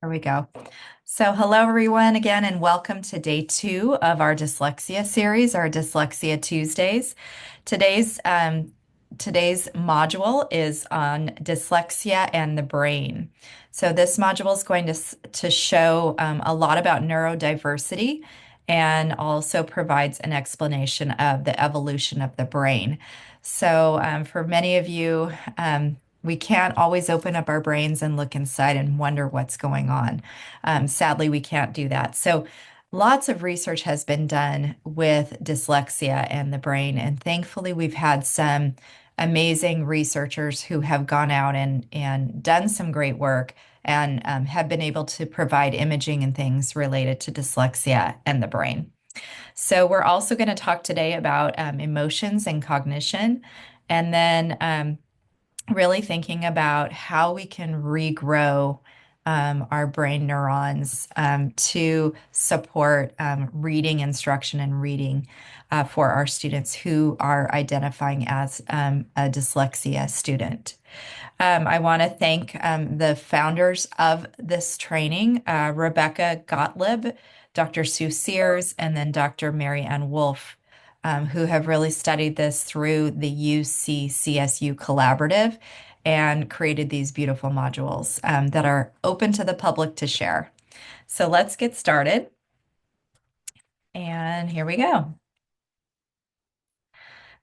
There we go. So, hello everyone again, and welcome to day two of our dyslexia series, our Dyslexia Tuesdays. Today's today's module is on dyslexia and the brain. So, this module is going to show a lot about neurodiversity and also provides an explanation of the evolution of the brain. So, for many of you, we can't always open up our brains and look inside and wonder what's going on. Sadly, we can't do that. So, lots of research has been done with dyslexia and the brain. And thankfully, we've had some amazing researchers who have gone out and done some great work and have been able to provide imaging and things related to dyslexia and the brain. So, we're also going to talk today about emotions and cognition. And then really thinking about how we can regrow our brain neurons to support reading instruction and reading for our students who are identifying as a dyslexia student. I want to thank the founders of this training, Rebecca Gottlieb, Dr. Sue Sears, and then Dr. Mary Ann Wolf, who have really studied this through the UC-CSU Collaborative and created these beautiful modules that are open to the public to share. So let's get started. And here we go.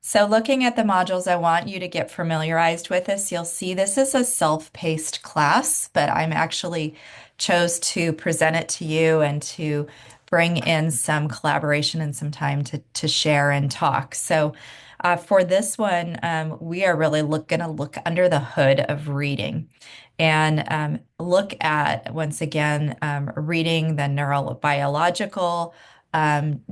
So looking at the modules, I want you to get familiarized with this. You'll see this is a self-paced class, but I'm actually chose to present it to you and to bring in some collaboration and some time to share and talk. So for this one, we are really going to look under the hood of reading and look at, once again, reading the neurobiological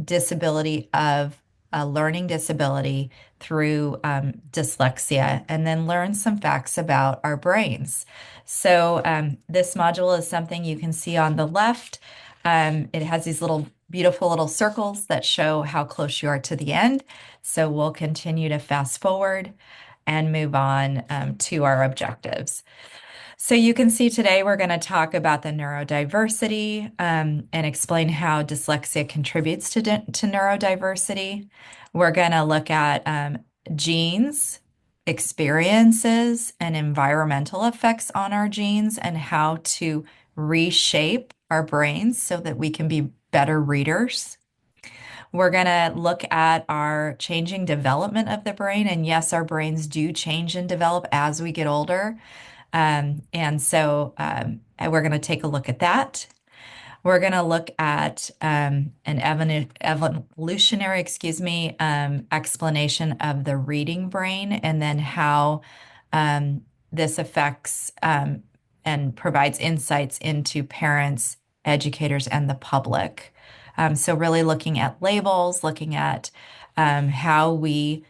disability of a learning disability through dyslexia, and then learn some facts about our brains. So, this module is something you can see on the left. It has these little beautiful little circles that show how close you are to the end. So, we'll continue to fast forward and move on to our objectives. So you can see today we're going to talk about the neurodiversity and explain how dyslexia contributes to neurodiversity. We're going to look at genes, experiences, and environmental effects on our genes and how to reshape our brains so that we can be better readers. We're going to look at our changing development of the brain. And yes, our brains do change and develop as we get older. And we're going to take a look at that. We're going to look at an evolutionary, explanation of the reading brain and then how this affects and provides insights into parents, educators, and the public. So really looking at labels, looking at how we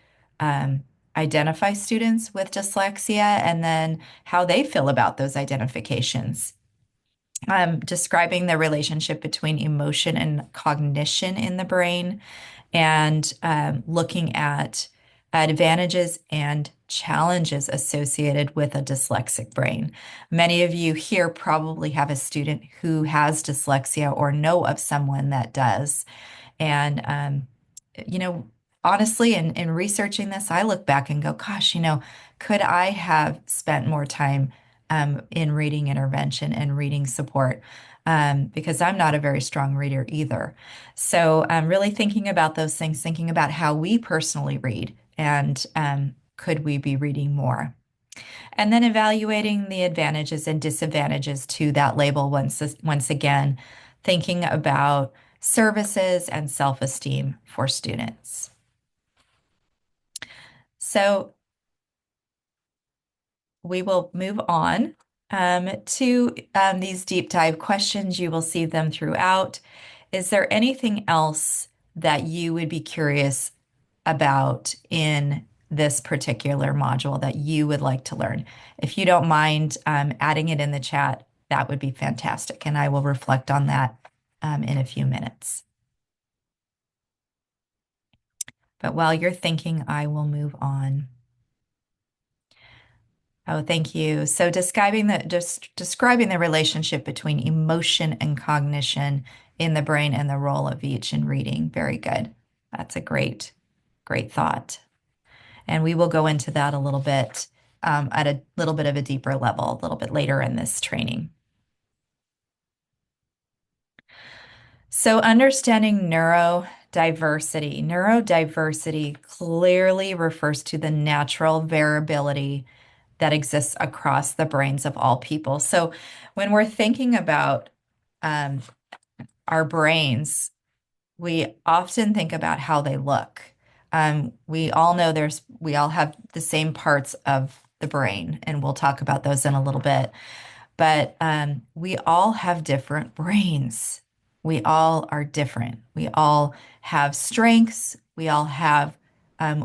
identify students with dyslexia and then how they feel about those identifications. Describing the relationship between emotion and cognition in the brain and looking at advantages and challenges associated with a dyslexic brain. Many of you here probably have a student who has dyslexia or know of someone that does. And, you know, honestly, in researching this, I look back and go, gosh, could I have spent more time in reading intervention and reading support? Because I'm not a very strong reader either. So I'm really thinking about those things, thinking about how we personally read and could we be reading more? And then evaluating the advantages and disadvantages to that label once again, thinking about services and self-esteem for students. So we will move on to these deep dive questions. You will see them throughout. Is there anything else that you would be curious about in this particular module that you would like to learn? If you don't mind adding it in the chat, that would be fantastic. And I will reflect on that in a few minutes. But while you're thinking, I will move on. Oh, thank you. So describing the relationship between emotion and cognition in the brain and the role of each in reading. Very good. That's a great thought. And we will go into that a little bit at a little bit of a deeper level, a little bit later in this training. So understanding neurodiversity. Neurodiversity clearly refers to the natural variability that exists across the brains of all people. So when we're thinking about um, our brains, we often think about how they look. We all know we all have the same parts of the brain, and we'll talk about those in a little bit. But we all have different brains. We all are different. We all have strengths. We all have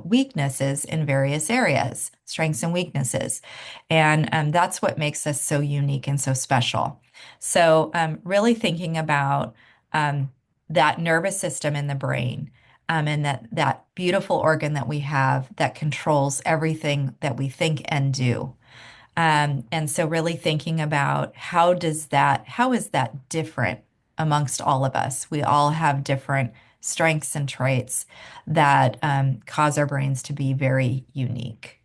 weaknesses in various areas, strengths and weaknesses. And that's what makes us so unique and so special. So, really thinking about um, that nervous system in the brain. And that beautiful organ that we have that controls everything that we think and do. And so really thinking about how is that different amongst all of us? We all have different strengths and traits that cause our brains to be very unique.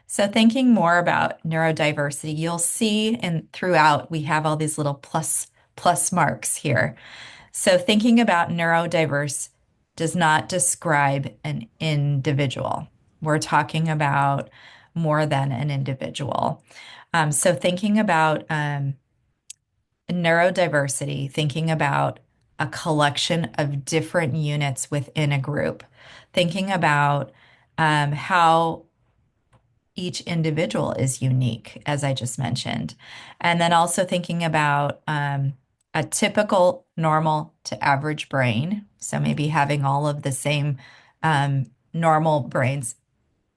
So thinking more about neurodiversity, you'll see and throughout we have all these little plus marks here. So thinking about neurodiverse does not describe an individual. We're talking about more than an individual. So thinking about neurodiversity, thinking about a collection of different units within a group, thinking about how each individual is unique, as I just mentioned. And then also thinking about a typical normal to average brain. So maybe having all of the same normal brains.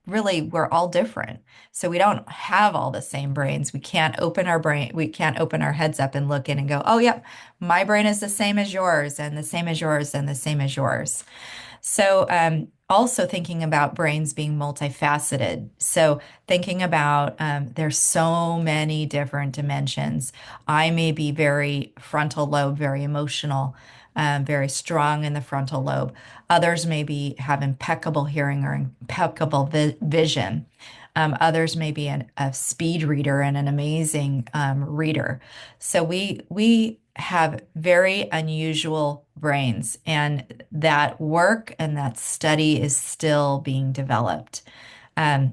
Really, we're all different. So we don't have all the same brains. We can't open our heads up and look in and go, oh, yep, my brain is the same as yours, and the same as yours, and the same as yours. So, also thinking about brains being multifaceted. So, thinking about there's so many different dimensions. I may be very frontal lobe, very emotional, very strong in the frontal lobe. Others maybe have impeccable hearing or impeccable vision. Others may be a speed reader and an amazing reader. So we have very unusual brains, and that work and that study is still being developed. Um,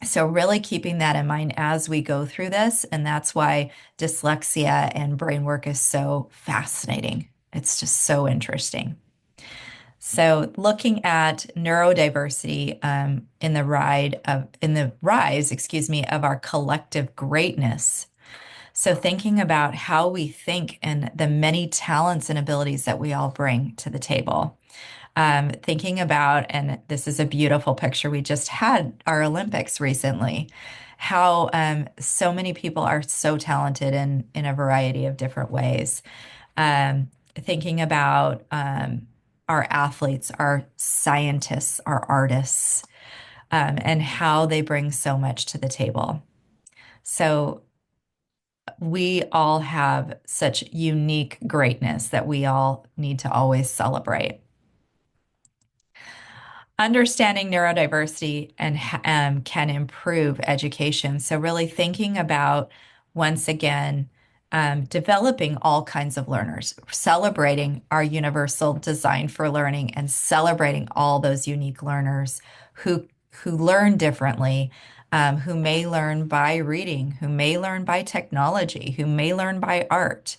so really keeping that in mind as we go through this, and that's why dyslexia and brain work is so fascinating. It's just so interesting. So looking at neurodiversity in the rise, excuse me, of our collective greatness. So thinking about how we think and the many talents and abilities that we all bring to the table. Thinking about, and this is a beautiful picture, we just had our Olympics recently, how so many people are so talented in a variety of different ways. Thinking about our athletes, our scientists, our artists, and how they bring so much to the table. So we all have such unique greatness that we all need to always celebrate. Understanding neurodiversity and can improve education. So really thinking about, once again, developing all kinds of learners, celebrating our universal design for learning and celebrating all those unique learners who learn differently, who may learn by reading, who may learn by technology, who may learn by art,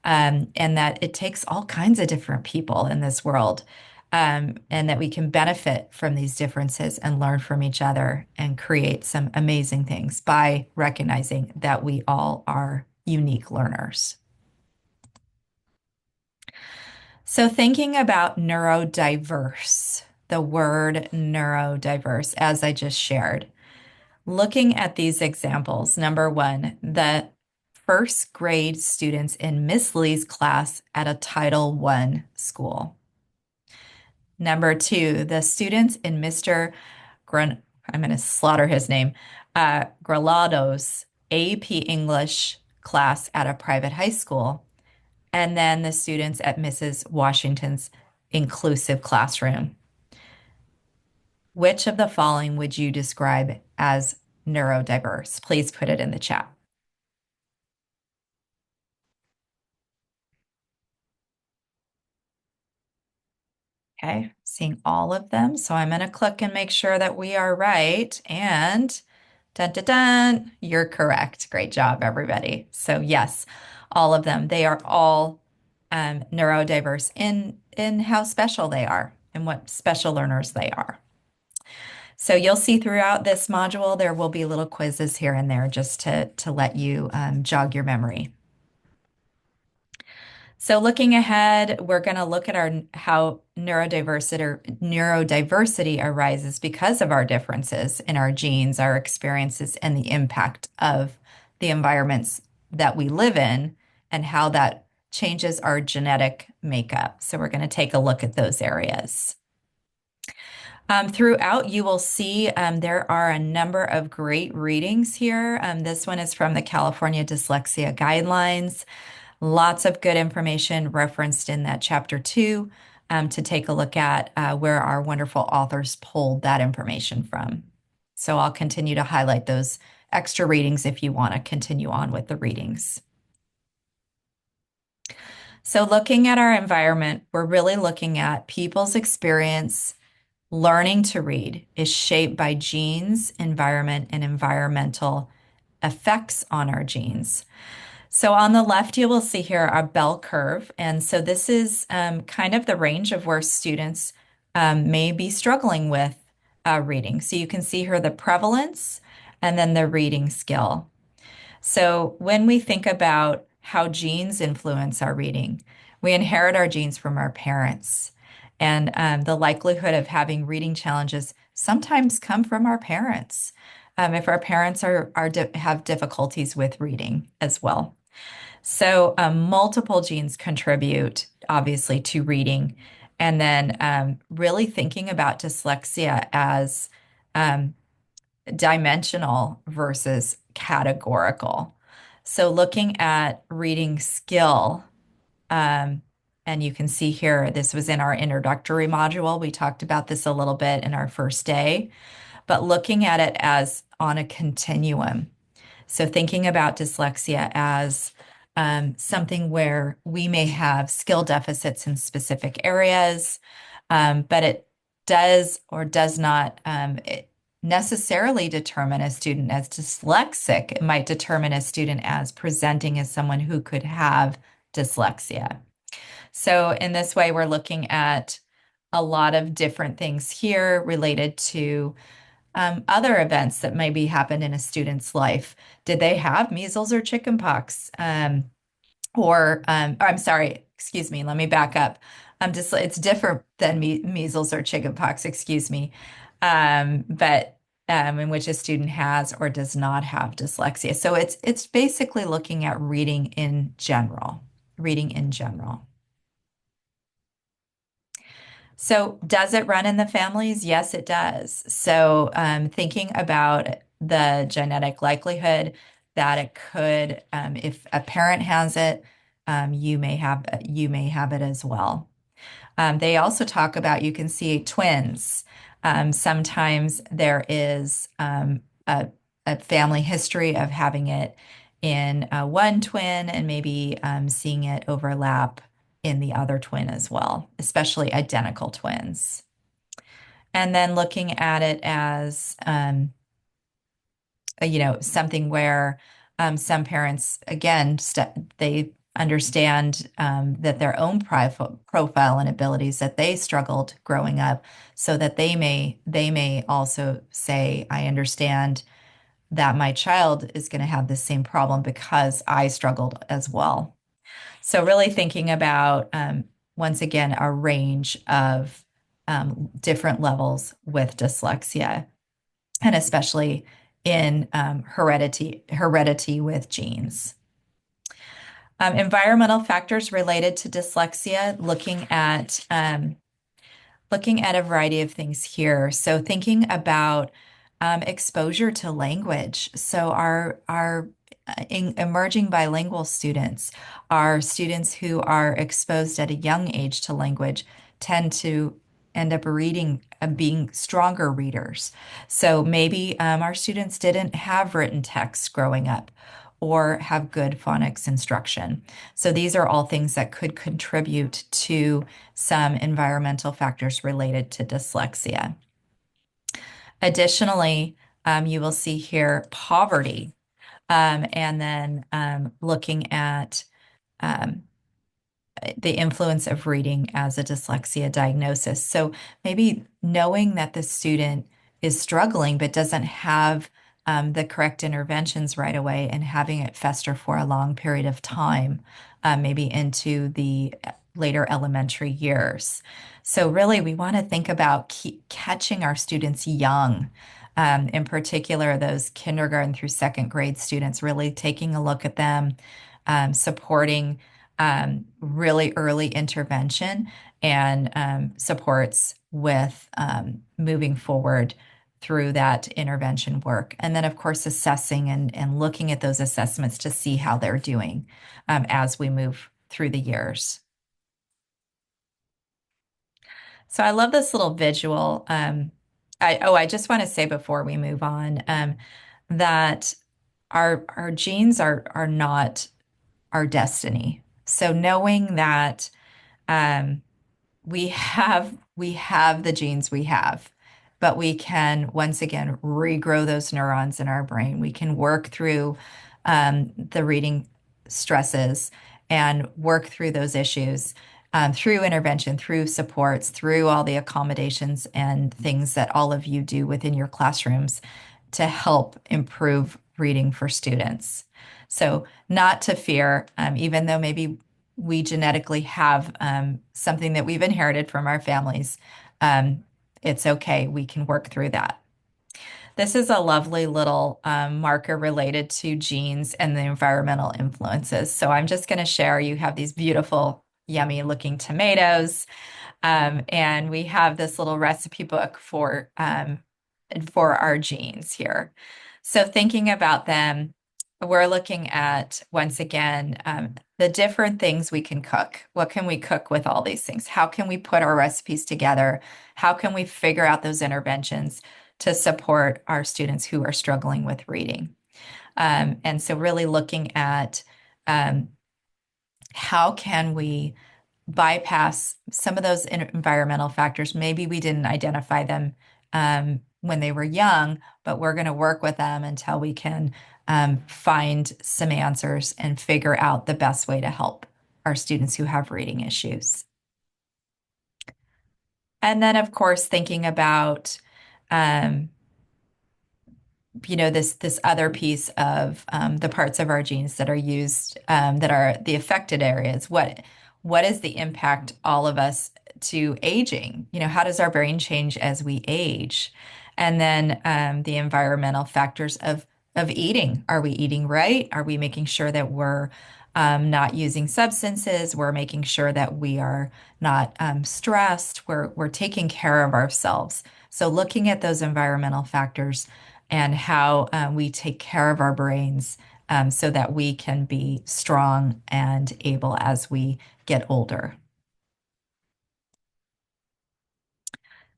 and that it takes all kinds of different people in this world, and that we can benefit from these differences and learn from each other and create some amazing things by recognizing that we all are unique learners. So, thinking about neurodiverse, the word neurodiverse, as I just shared, looking at these examples, number one, the first grade students in Miss Lee's class at a Title I school. Number two, the students in Mr. Grun I'm going to slaughter his name, Gralado's AP English class at a private high school, and then the students at Mrs. Washington's inclusive classroom. Which of the following would you describe as neurodiverse? Please put it in the chat. Okay, seeing all of them. So I'm going to click and make sure that we are right. And dun, dun, dun, you're correct. Great job, everybody. So yes, all of them. They are all neurodiverse in how special they are and what special learners they are. So you'll see throughout this module, there will be little quizzes here and there just to let you jog your memory. So looking ahead, we're going to look at how neurodiversity arises because of our differences in our genes, our experiences, and the impact of the environments that we live in and how that changes our genetic makeup. So we're going to take a look at those areas. Throughout, you will see there are a number of great readings here. This one is from the California Dyslexia Guidelines. Lots of good information referenced in that chapter 2 to take a look at where our wonderful authors pulled that information from. So I'll continue to highlight those extra readings if you want to continue on with the readings. So looking at our environment, we're really looking at people's experience learning to read is shaped by genes, environment, and environmental effects on our genes. So on the left, you will see here a bell curve. And so this is kind of the range of where students may be struggling with reading. So you can see here the prevalence and then the reading skill. So when we think about how genes influence our reading, we inherit our genes from our parents. And the likelihood of having reading challenges sometimes come from our parents. If our parents have difficulties with reading as well. So multiple genes contribute, obviously, to reading. And then really thinking about dyslexia as dimensional versus categorical. So looking at reading skill, and you can see here, this was in our introductory module. We talked about this a little bit in our first day, but looking at it as on a continuum. So thinking about dyslexia as something where we may have skill deficits in specific areas, but it does or does not necessarily determine a student as dyslexic. It might determine a student as presenting as someone who could have dyslexia. So in this way, we're looking at a lot of different things here related to other events that maybe happened in a student's life. Did they have measles or chickenpox? Or I'm sorry, excuse me, let me back up. It's different than measles or chickenpox, excuse me. But in which a student has or does not have dyslexia. So it's basically looking at reading in general, reading in general. So does it run in the families? Yes, it does. So thinking about the genetic likelihood that it could, if a parent has it, you may have it as well. They also talk about, you can see twins. Sometimes there is a family history of having it in one twin and maybe seeing it overlap in the other twin as well, especially identical twins. And then looking at it as, something where some parents, again, they understand that their own profile and abilities that they struggled growing up, so that they may also say, I understand that my child is going to have the same problem because I struggled as well. So really thinking about, once again, a range of different levels with dyslexia, and especially in heredity with genes. Environmental factors related to dyslexia, looking at a variety of things here. So thinking about exposure to language. So our emerging bilingual students, our students who are exposed at a young age to language, tend to end up reading, being stronger readers. So maybe our students didn't have written text growing up or have good phonics instruction. So these are all things that could contribute to some environmental factors related to dyslexia. Additionally, you will see here poverty, and then looking at um, the influence of reading as a dyslexia diagnosis. So maybe knowing that the student is struggling but doesn't have the correct interventions right away and having it fester for a long period of time, maybe into the later elementary years. So really, we want to think about catching our students young. In particular, those kindergarten through second grade students, really taking a look at them, supporting really early intervention and supports with moving forward through that intervention work. And then, of course, assessing and looking at those assessments to see how they're doing as we move through the years. So I love this little visual. I just want to say before we move on that our genes are not our destiny. So knowing that um, we have the genes we have, but we can once again regrow those neurons in our brain. We can work through the reading stresses and work through those issues through intervention, through supports, through all the accommodations and things that all of you do within your classrooms to help improve reading for students. So, not to fear, even though maybe we genetically have something that we've inherited from our families, um, it's okay. We can work through that. This is a lovely little marker related to genes and the environmental influences. So I'm just going to share. You have these beautiful, yummy looking tomatoes. And we have this little recipe book for our genes here. So thinking about them, we're looking at, once again, the different things we can cook. What can we cook with all these things? How can we put our recipes together? How can we figure out those interventions to support our students who are struggling with reading? And so really looking at um, how can we bypass some of those environmental factors. Maybe we didn't identify them when they were young, but we're going to work with them until we can find some answers and figure out the best way to help our students who have reading issues. And then, of course, thinking about um, this other piece of the parts of our genes that are used that are the affected areas. What is the impact all of us to aging? How does our brain change as we age? And then the environmental factors of eating. Are we eating right? Are we making sure that we're not using substances? We're making sure that we are not stressed. We're taking care of ourselves. So looking at those environmental factors and how we take care of our brains so that we can be strong and able as we get older.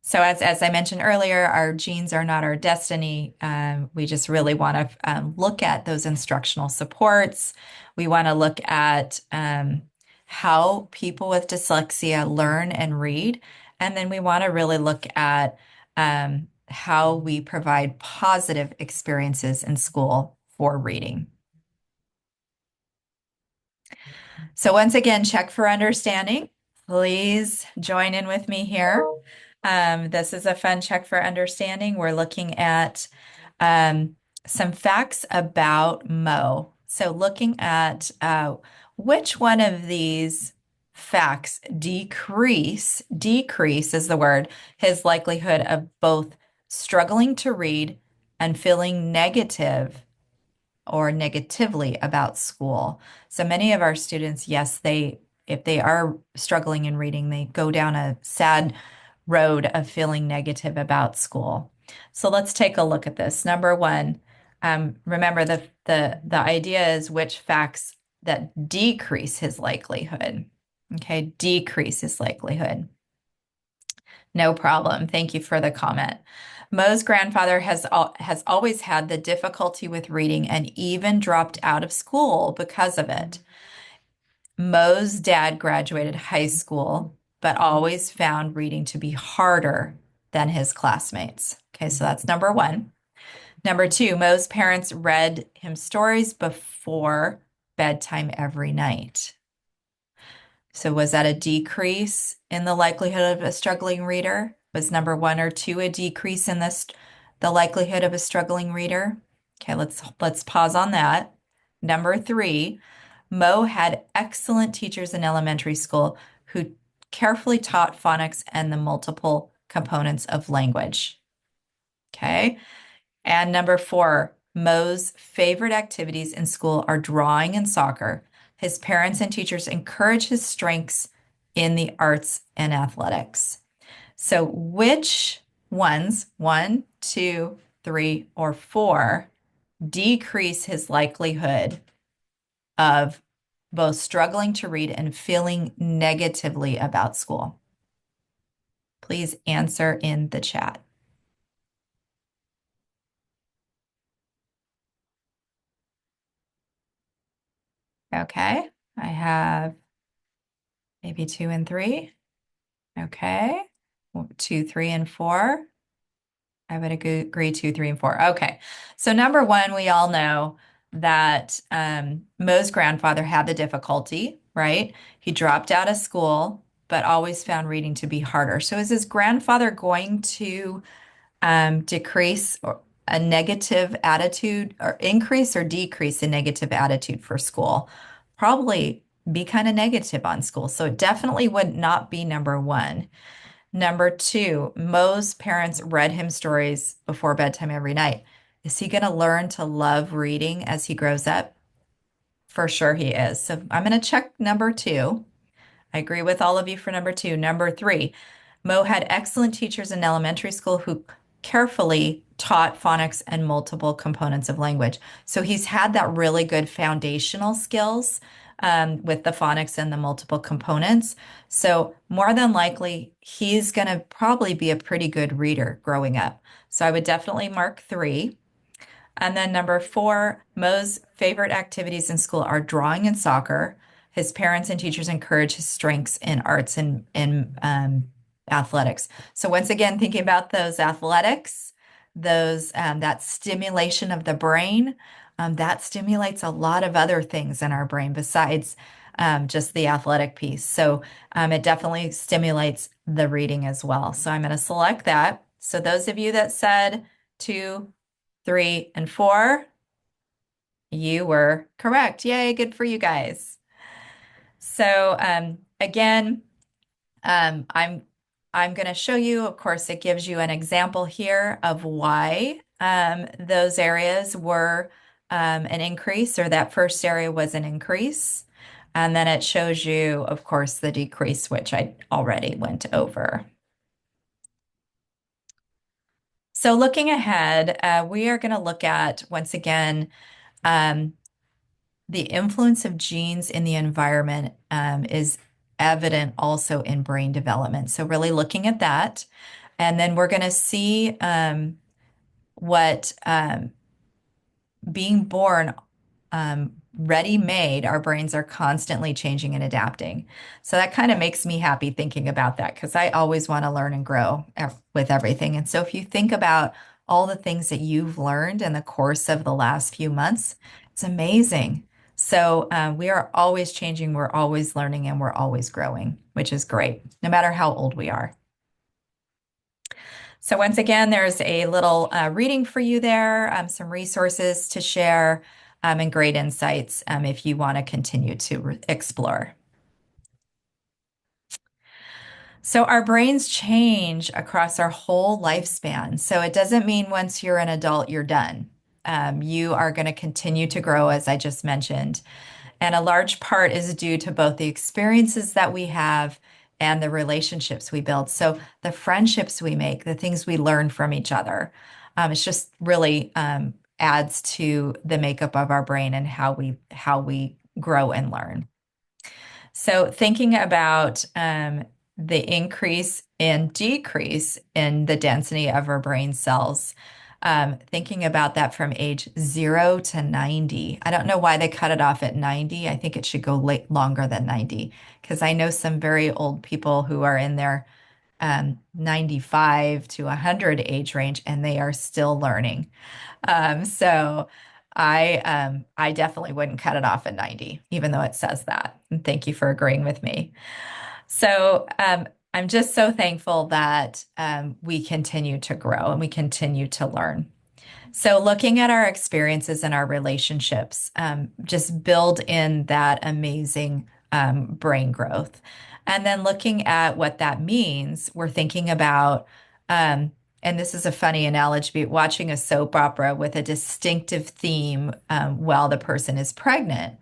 So as I mentioned earlier, our genes are not our destiny. We just really want to look at those instructional supports. We want to look at how people with dyslexia learn and read. And then we want to really look at how we provide positive experiences in school for reading. So once again, check for understanding. Please join in with me here. This is a fun check for understanding. We're looking at some facts about Mo. So looking at which one of these facts decrease is the word, his likelihood of both struggling to read and feeling negative or negatively about school. So many of our students, yes, if they are struggling in reading, they go down a sad road of feeling negative about school. So let's take a look at this. Number one, remember the idea is which facts that decrease his likelihood. Okay, decrease his likelihood. No problem. Thank you for the comment. Mo's grandfather has always had the difficulty with reading and even dropped out of school because of it. Mo's dad graduated high school, but always found reading to be harder than his classmates. Okay, so that's number one. Number two, Mo's parents read him stories before bedtime every night. So was that a decrease in the likelihood of a struggling reader? Was number one or two a decrease in the likelihood of a struggling reader? Okay, let's pause on that. Number three, Mo had excellent teachers in elementary school who carefully taught phonics and the multiple components of language. Okay. And number four, Mo's favorite activities in school are drawing and soccer. His parents and teachers encourage his strengths in the arts and athletics. So, which ones, one, two, three, or four, decrease his likelihood of both struggling to read and feeling negatively about school? Please answer in the chat. Okay, I have maybe two and three. Okay. Two, three, and four. I would agree two, three, and four. Okay. So number one, we all know that Mo's grandfather had the difficulty, right? He dropped out of school, but always found reading to be harder. So is his grandfather going to decrease a negative attitude or increase or decrease a negative attitude for school? Probably be kind of negative on school. So it definitely would not be number one. Number two, Mo's parents read him stories before bedtime every night. Is he going to learn to love reading as he grows up? For sure he is. So I'm going to check number two. I agree with all of you for number two. Number three, Mo had excellent teachers in elementary school who carefully taught phonics and multiple components of language. So he's had that really good foundational skills with the phonics and the multiple components. So more than likely, he's going to probably be a pretty good reader growing up. So I would definitely mark three. And then number four, Mo's favorite activities in school are drawing and soccer. His parents and teachers encourage his strengths in arts and athletics. So once again, thinking about those athletics, those that stimulation of the brain, that stimulates a lot of other things in our brain besides just the athletic piece. So it definitely stimulates the reading as well. So I'm going to select that. So those of you that said two, three, and four, you were correct. Yay, good for you guys. So again, I'm going to show you, of course, it gives you an example here of why those areas were an increase, or that first area was an increase. And then it shows you, of course, the decrease, which I already went over. So looking ahead, we are going to look at, once again, um, the influence of genes in the environment is evident also in brain development. So really looking at that. And then we're going to see what being born ready-made, our brains are constantly changing and adapting. So that kind of makes me happy thinking about that because I always want to learn and grow with everything. And so if you think about all the things that you've learned in the course of the last few months, it's amazing. So we are always changing, we're always learning, and we're always growing, which is great, no matter how old we are. So once again, there's a little reading for you there, some resources to share, and great insights if you want to continue to explore. So our brains change across our whole lifespan. So it doesn't mean once you're an adult, you're done. You are going to continue to grow, as I just mentioned. And a large part is due to both the experiences that we have and the relationships we build. So the friendships we make, the things we learn from each other, it's just really adds to the makeup of our brain and how we grow and learn. So thinking about the increase and decrease in the density of our brain cells, thinking about that from age 0 to 90. I don't know why they cut it off at 90. I think it should go longer than 90 because I know some very old people who are in their 95 to 100 age range and they are still learning. So I definitely wouldn't cut it off at 90, even though it says that. And thank you for agreeing with me. So I'm just so thankful that we continue to grow and we continue to learn. So, looking at our experiences and our relationships, just build in that amazing brain growth. And then looking at what that means, we're thinking about, and this is a funny analogy, but watching a soap opera with a distinctive theme while the person is pregnant.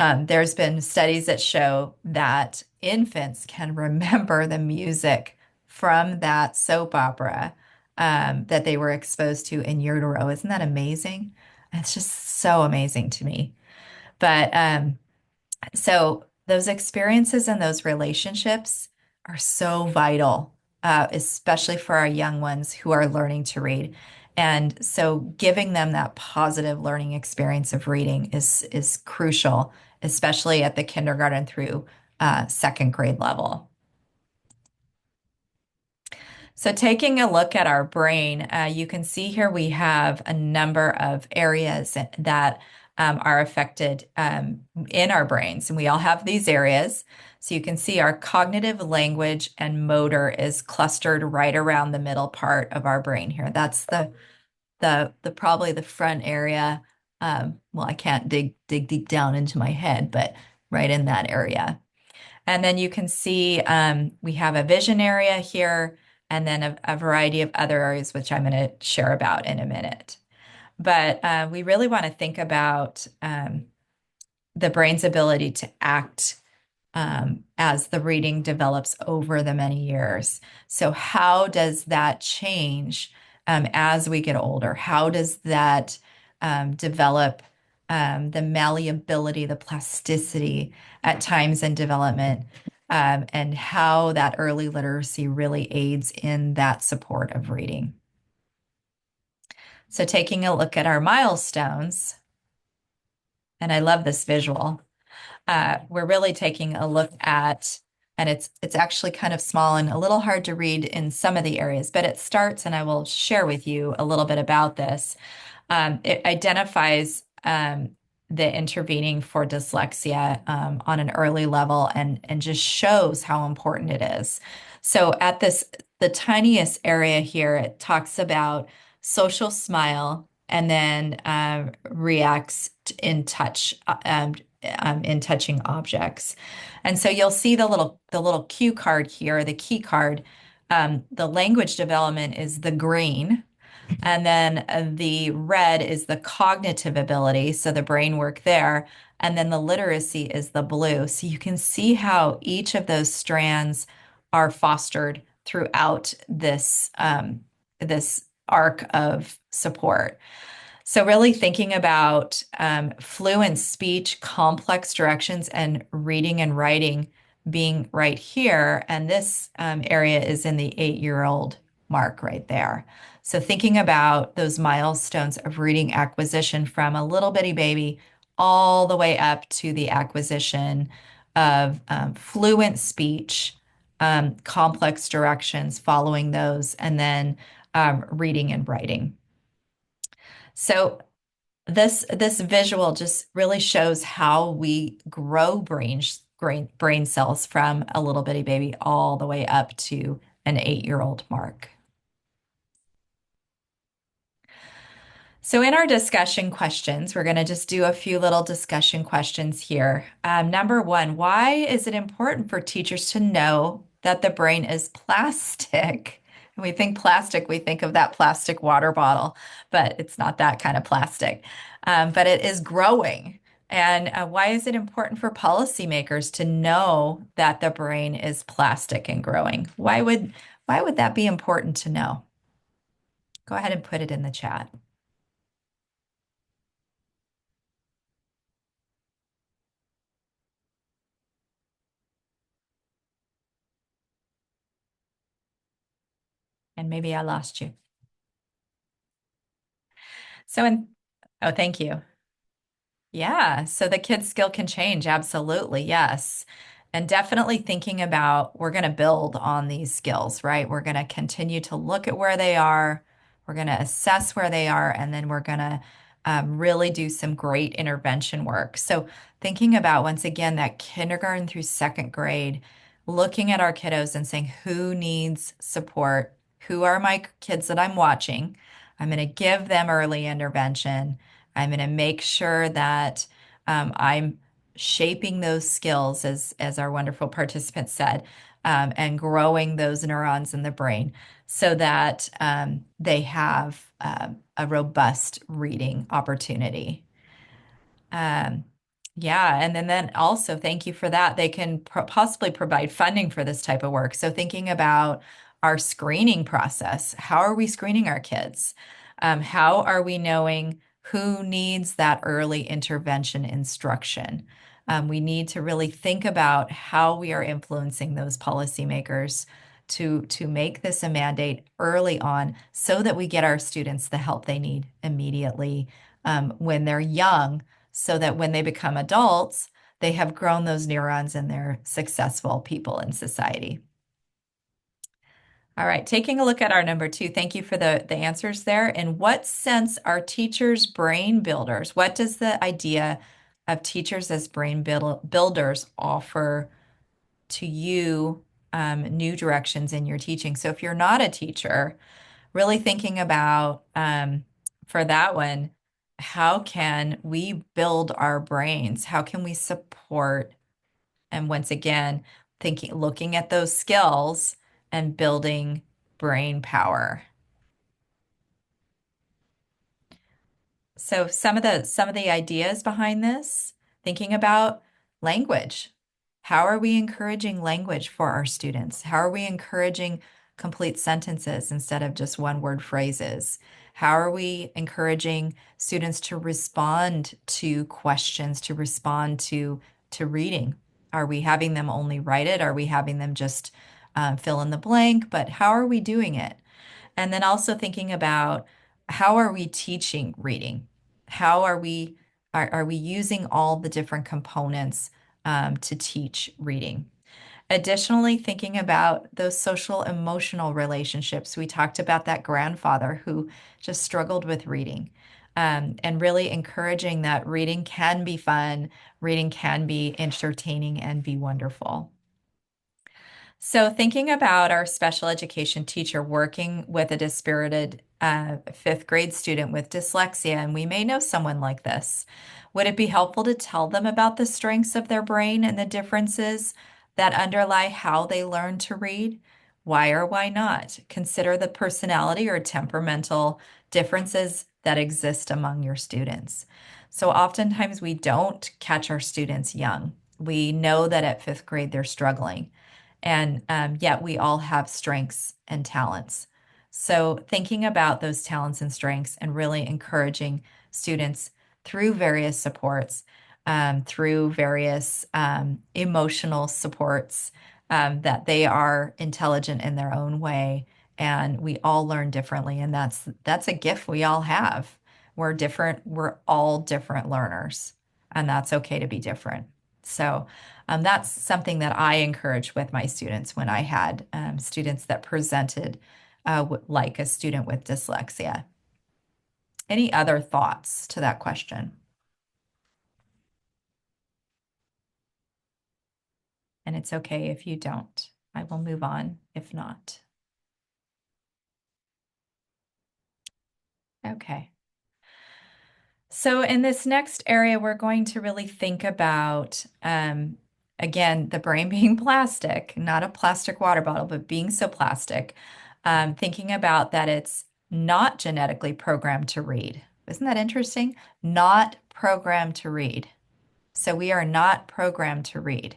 There's been studies that show that infants can remember the music from that soap opera that they were exposed to in utero. Isn't that amazing? It's just so amazing to me. But so those experiences and those relationships are so vital, especially for our young ones who are learning to read. And so giving them that positive learning experience of reading is crucial, especially at the kindergarten through second grade level. So taking a look at our brain, you can see here we have a number of areas that are affected in our brains, and we all have these areas. So you can see our cognitive language and motor is clustered right around the middle part of our brain here. That's the probably the front area. Well, I can't dig deep down into my head, but right in that area. And then you can see we have a vision area here, and then a variety of other areas, which I'm going to share about in a minute. But we really want to think about the brain's ability to act as the reading develops over the many years. So, how does that change as we get older? How does that develop the malleability, the plasticity at times in development, and how that early literacy really aids in that support of reading? So, taking a look at our milestones, and I love this visual. We're really taking a look at, and it's actually kind of small and a little hard to read in some of the areas, but it starts, and I will share with you a little bit about this. It identifies the intervening for dyslexia on an early level and just shows how important it is. So at the tiniest area here, it talks about social smile and then reacts in touch in touching objects. And so you'll see the little cue card here, the key card. The language development is the green, and then the red is the cognitive ability, so the brain work there. And then the literacy is the blue. So you can see how each of those strands are fostered throughout this arc of support. So, really thinking about fluent speech, complex directions, and reading and writing being right here. And this area is in the 8-year-old mark right there. So, thinking about those milestones of reading acquisition from a little bitty baby all the way up to the acquisition of fluent speech, complex directions, following those, and then reading and writing. So this visual just really shows how we grow brain cells from a little bitty baby all the way up to an 8-year-old mark. So in our discussion questions, we're going to just do a few little discussion questions here. Number one, why is it important for teachers to know that the brain is plastic? When we think plastic, we think of that plastic water bottle, but it's not that kind of plastic. But it is growing. And why is it important for policymakers to know that the brain is plastic and growing? Why would that be important to know? Go ahead and put it in the chat. And maybe I lost you. So in Oh, thank you. Yeah, so the kid's skill can change. Absolutely. Yes. And definitely thinking about we're going to build on these skills, right? We're going to continue to look at where they are. We're going to assess where they are, and then we're going to really do some great intervention work. So thinking about once again that kindergarten through second grade, looking at our kiddos and saying, who needs support? Who are my kids that I'm watching? I'm going to give them early intervention. I'm going to make sure that I'm shaping those skills, as our wonderful participant said, and growing those neurons in the brain so that they have a robust reading opportunity. Um, yeah, and then also thank you for that. They can possibly provide funding for this type of work. So thinking about our screening process, how are we screening our kids? How are we knowing who needs that early intervention instruction? We need to really think about how we are influencing those policymakers to make this a mandate early on so that we get our students the help they need immediately when they're young so that when they become adults, they have grown those neurons and they're successful people in society. All right, taking a look at our number two, thank you for the answers there. In what sense are teachers brain builders? What does the idea of teachers as builders offer to you new directions in your teaching? So if you're not a teacher, really thinking about for that one, how can we build our brains? How can we support? And once again, looking at those skills and building brain power. So some of the ideas behind this, thinking about language. How are we encouraging language for our students? How are we encouraging complete sentences instead of just one word phrases? How are we encouraging students to respond to questions, to respond to reading? Are we having them only write it? Are we having them just fill in the blank? But how are we doing it? And then also thinking about how are we teaching reading? How are we using all the different components to teach reading? Additionally, thinking about those social emotional relationships. We talked about that grandfather who just struggled with reading, and really encouraging that reading can be fun, reading can be entertaining and be wonderful. So, thinking about our special education teacher working with a dispirited fifth grade student with dyslexia, and we may know someone like this, would it be helpful to tell them about the strengths of their brain and the differences that underlie how they learn to read? Why or why not? Consider the personality or temperamental differences that exist among your students. So, oftentimes we don't catch our students young. We know that at fifth grade they're struggling. And yet we all have strengths and talents. So thinking about those talents and strengths and really encouraging students through various supports, through various emotional supports, that they are intelligent in their own way, and we all learn differently, and that's a gift we all have. We're different. We're all different learners, and that's okay to be different. So that's something that I encouraged with my students when I had students that presented like a student with dyslexia. Any other thoughts to that question? And it's okay if you don't. I will move on if not. Okay. So in this next area, we're going to really think about, again, the brain being plastic, not a plastic water bottle, but being so plastic, thinking about that it's not genetically programmed to read. Isn't that interesting? Not programmed to read. So we are not programmed to read.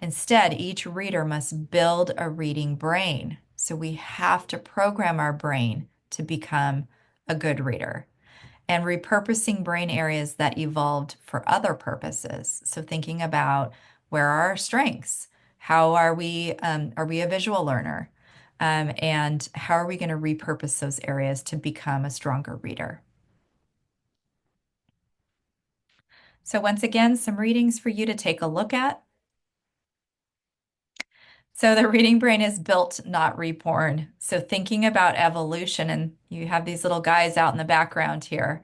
Instead, each reader must build a reading brain. So we have to program our brain to become a good reader and repurposing brain areas that evolved for other purposes. So thinking about where are our strengths? How are we a visual learner? And how are we going to repurpose those areas to become a stronger reader? So once again, some readings for you to take a look at. So the reading brain is built, not reborn. So thinking about evolution, and you have these little guys out in the background here.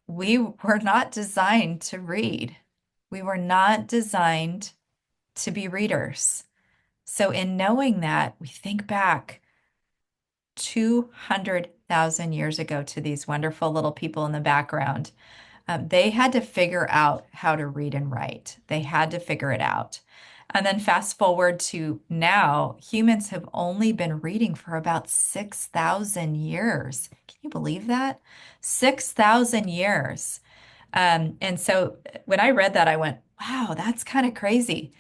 We were not designed to read. We were not designed to be readers. So in knowing that, we think back 200,000 years ago to these wonderful little people in the background. They had to figure out how to read and write. They had to figure it out. And then fast forward to now, humans have only been reading for about 6,000 years. Can you believe that? 6,000 years. And so when I read that, I went, wow, that's kind of crazy.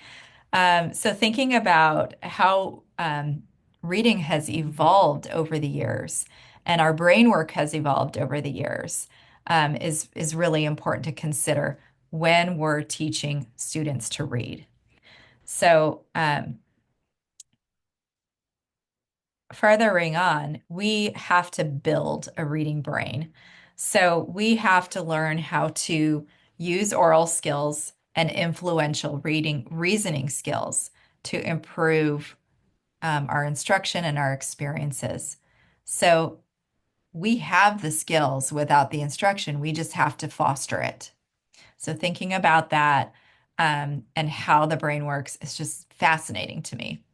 So thinking about how reading has evolved over the years and our brain work has evolved over the years is really important to consider when we're teaching students to read. So furthering on, we have to build a reading brain. So we have to learn how to use oral skills and influential reading, reasoning skills to improve our instruction and our experiences. So we have the skills without the instruction. We just have to foster it. So thinking about that and how the brain works is just fascinating to me.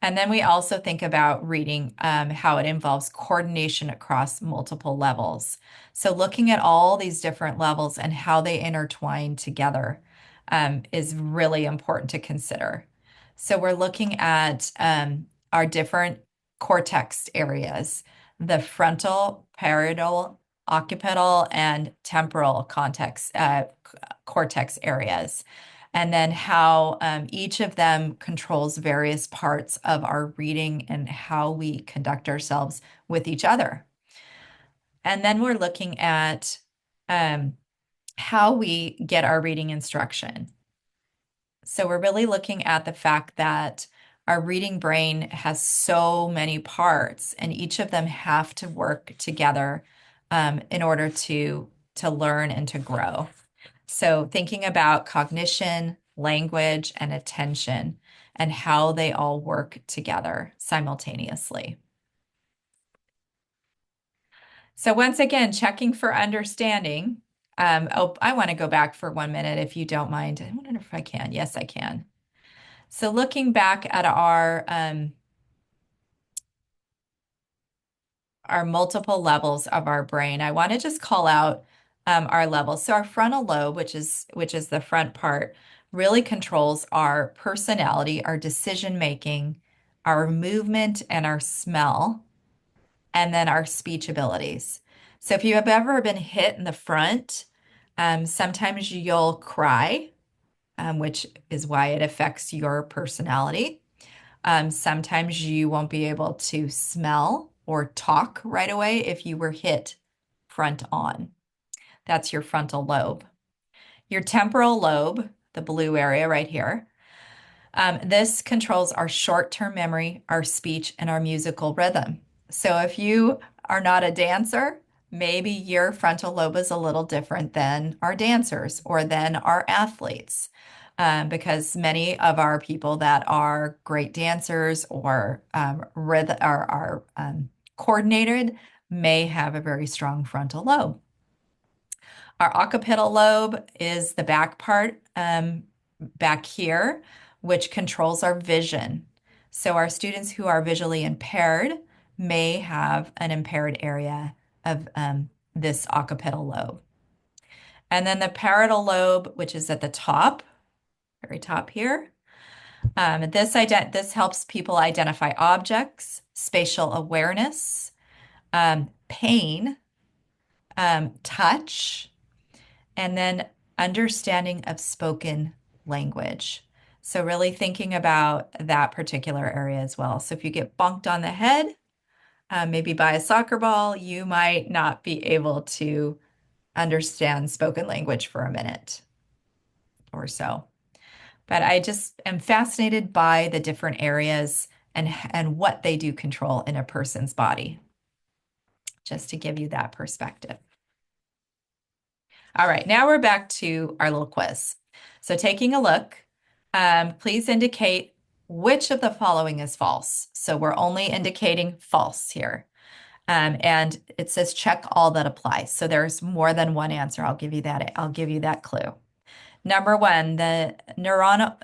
And then we also think about reading, how it involves coordination across multiple levels. So looking at all these different levels and how they intertwine together is really important to consider. So we're looking at our different cortex areas, the frontal, parietal, occipital, and temporal cortex areas and then how each of them controls various parts of our reading and how we conduct ourselves with each other. And then we're looking at um, how we get our reading instruction. So we're really looking at the fact that our reading brain has so many parts, and each of them have to work together in order to learn and to grow. So thinking about cognition, language, and attention and how they all work together simultaneously. So once again, checking for understanding. Oh, I want to go back for 1 minute if you don't mind. I wonder if I can. Yes, I can. So looking back at our multiple levels of our brain, I want to just call out our levels. So our frontal lobe, which is the front part, really controls our personality, our decision making, our movement, and our smell, and then our speech abilities. So if you have ever been hit in the front, sometimes you'll cry, which is why it affects your personality. Sometimes you won't be able to smell or talk right away if you were hit front on. That's your frontal lobe. Your temporal lobe, the blue area right here, this controls our short-term memory, our speech, and our musical rhythm. So if you are not a dancer, maybe your frontal lobe is a little different than our dancers or than our athletes. Because many of our people that are great dancers or rhythm are coordinated may have a very strong frontal lobe. Our occipital lobe is the back part back here, which controls our vision. So our students who are visually impaired may have an impaired area of this occipital lobe. And then the parietal lobe, which is at the top, very top here. This helps people identify objects, spatial awareness, pain, touch, and then understanding of spoken language. So really thinking about that particular area as well. So if you get bonked on the head, maybe by a soccer ball, you might not be able to understand spoken language for a minute or so. But I just am fascinated by the different areas and what they do control in a person's body, just to give you that perspective. All right, now we're back to our little quiz. So taking a look, please indicate which of the following is false. So we're only indicating false here. And it says check all that apply. So there's more than one answer. I'll give you that clue. Number one, the neuronal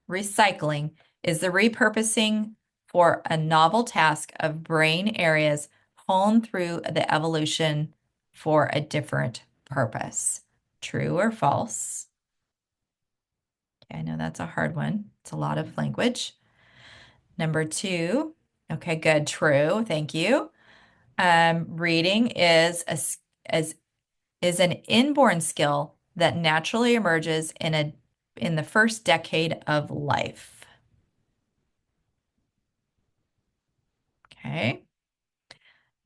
recycling is the repurposing for a novel task of brain areas honed through the evolution for a different purpose. True or false? Okay, I know that's a hard one. It's a lot of language. Number two, okay, good, true, thank you. Reading is an inborn skill that naturally emerges in the first decade of life. Okay.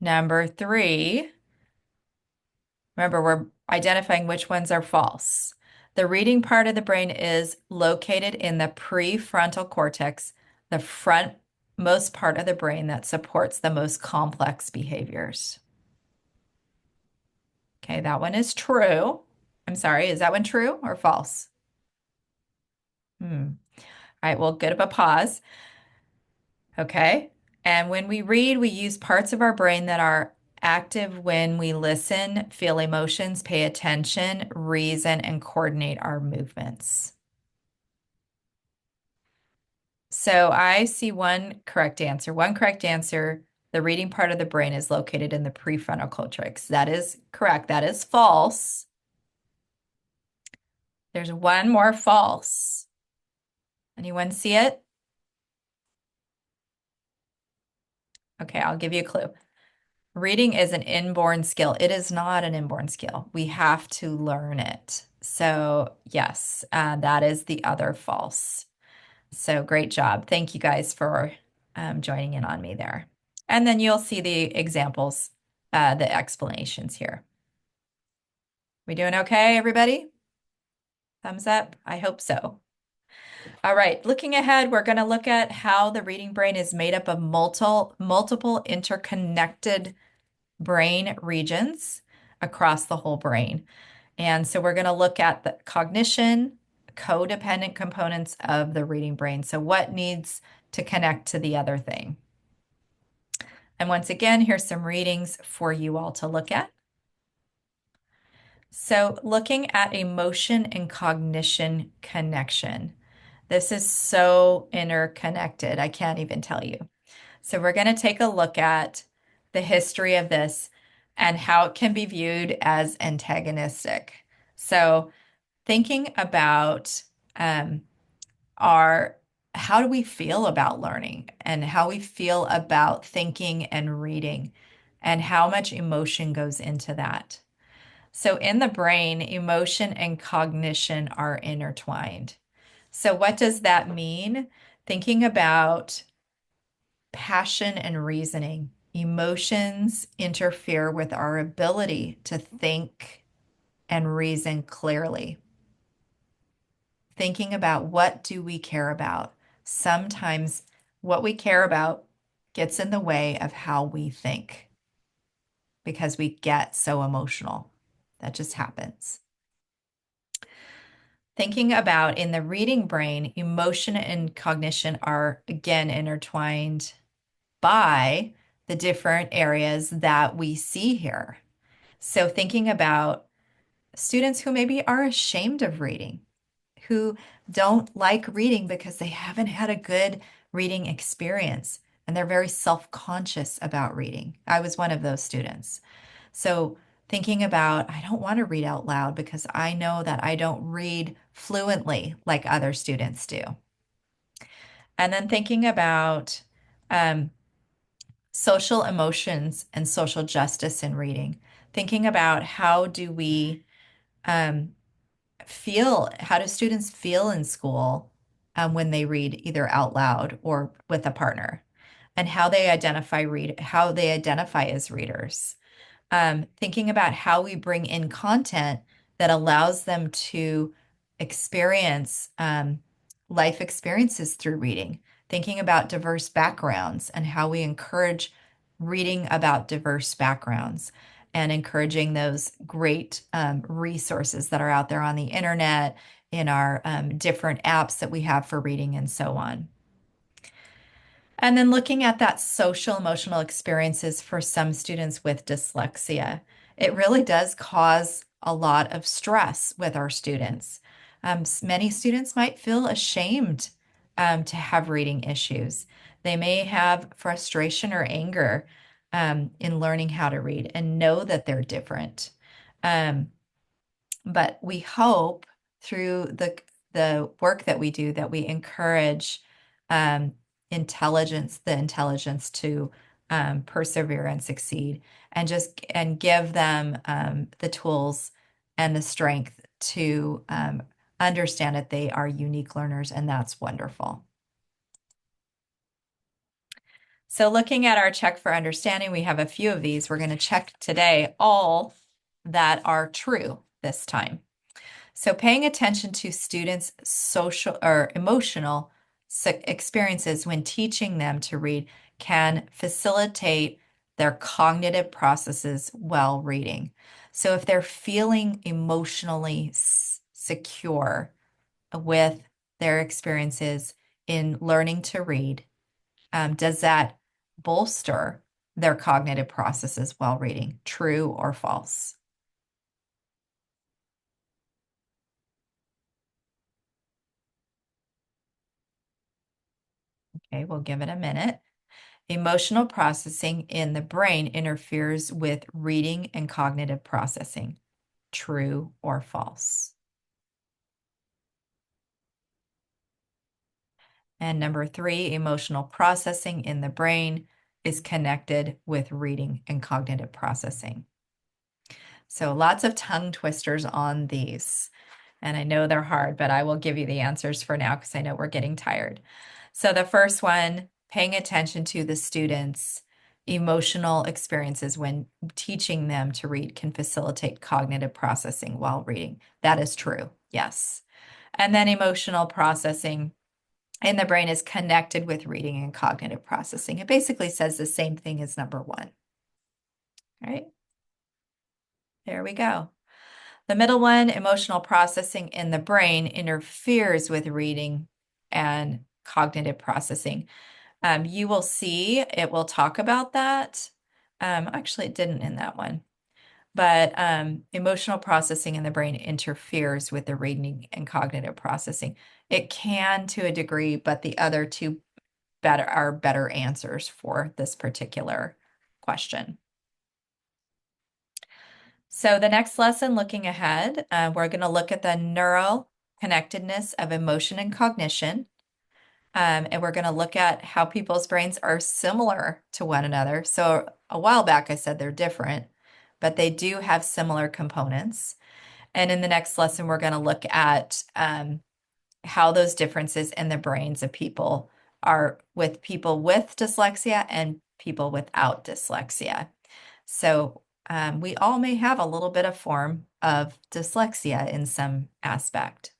Number three, remember we're identifying which ones are false. The reading part of the brain is located in the prefrontal cortex, the frontmost part of the brain that supports the most complex behaviors. Okay, that one is true. I'm sorry, is that one true or false? All right, well, good of a pause. Okay. And when we read, we use parts of our brain that are active when we listen, feel emotions, pay attention, reason, and coordinate our movements. So I see one correct answer. One correct answer. The reading part of the brain is located in the prefrontal cortex. That is correct. That is false. There's one more false. Anyone see it? Okay, I'll give you a clue. Reading is an inborn skill. It is not an inborn skill. We have to learn it. So yes, that is the other false. So great job. Thank you guys for joining in on me there. And then you'll see the examples, the explanations here. We doing okay, everybody? Thumbs up? I hope so. All right, looking ahead, we're going to look at how the reading brain is made up of multiple interconnected brain regions across the whole brain. And so we're going to look at the cognition, codependent components of the reading brain. So what needs to connect to the other thing? And once again, here's some readings for you all to look at. So looking at emotion and cognition connection. This is so interconnected. I can't even tell you. So we're going to take a look at the history of this and how it can be viewed as antagonistic. So thinking about our how do we feel about learning and how we feel about thinking and reading and how much emotion goes into that. So in the brain, emotion and cognition are intertwined. So what does that mean? Thinking about passion and reasoning. Emotions interfere with our ability to think and reason clearly. Thinking about what do we care about. Sometimes what we care about gets in the way of how we think because we get so emotional. That just happens. Thinking about in the reading brain, emotion and cognition are again intertwined by the different areas that we see here. So thinking about students who maybe are ashamed of reading, who don't like reading because they haven't had a good reading experience and they're very self-conscious about reading. I was one of those students. So thinking about, I don't want to read out loud because I know that I don't read fluently like other students do. And then thinking about social emotions and social justice in reading, thinking about how do we Um, how do students feel in school when they read either out loud or with a partner, and how they identify as readers? Thinking about how we bring in content that allows them to experience life experiences through reading, thinking about diverse backgrounds and how we encourage reading about diverse backgrounds and encouraging those great resources that are out there on the internet, in our different apps that we have for reading, and so on. And then looking at that social emotional experiences for some students with dyslexia, it really does cause a lot of stress with our students. Many students might feel ashamed to have reading issues. They may have frustration or anger in learning how to read and know that they're different. Um, but we hope through the work that we do that we encourage um, the intelligence to persevere and succeed, and give them the tools and the strength to understand that they are unique learners, and that's wonderful. So looking at our check for understanding, we have a few of these. We're going to check today all that are true this time. So paying attention to students' social or emotional experiences when teaching them to read can facilitate their cognitive processes while reading. So if they're feeling emotionally secure with their experiences in learning to read, does that bolster their cognitive processes while reading? True or false? Okay, we'll give it a minute. Emotional processing in the brain interferes with reading and cognitive processing. True or false? And number three, emotional processing in the brain is connected with reading and cognitive processing. So lots of tongue twisters on these. And I know they're hard, but I will give you the answers for now because I know we're getting tired. So the first one, paying attention to the students' emotional experiences when teaching them to read can facilitate cognitive processing while reading. That is true, yes. And then emotional processing in the brain is connected with reading and cognitive processing. It basically says the same thing as number one. All right, there we go. The middle one, emotional processing in the brain interferes with reading and cognitive processing. You will see it will talk about that. Actually, it didn't in that one. But emotional processing in the brain interferes with the reading and cognitive processing. It can to a degree, but the other two are better answers for this particular question. So the next lesson, looking ahead, we're going to look at the neural connectedness of emotion and cognition. And we're going to look at how people's brains are similar to one another. So a while back, I said they're different, but they do have similar components. And in the next lesson, we're going to look at how those differences in the brains of people are with people with dyslexia and people without dyslexia. So we all may have a little bit of form of dyslexia in some aspect.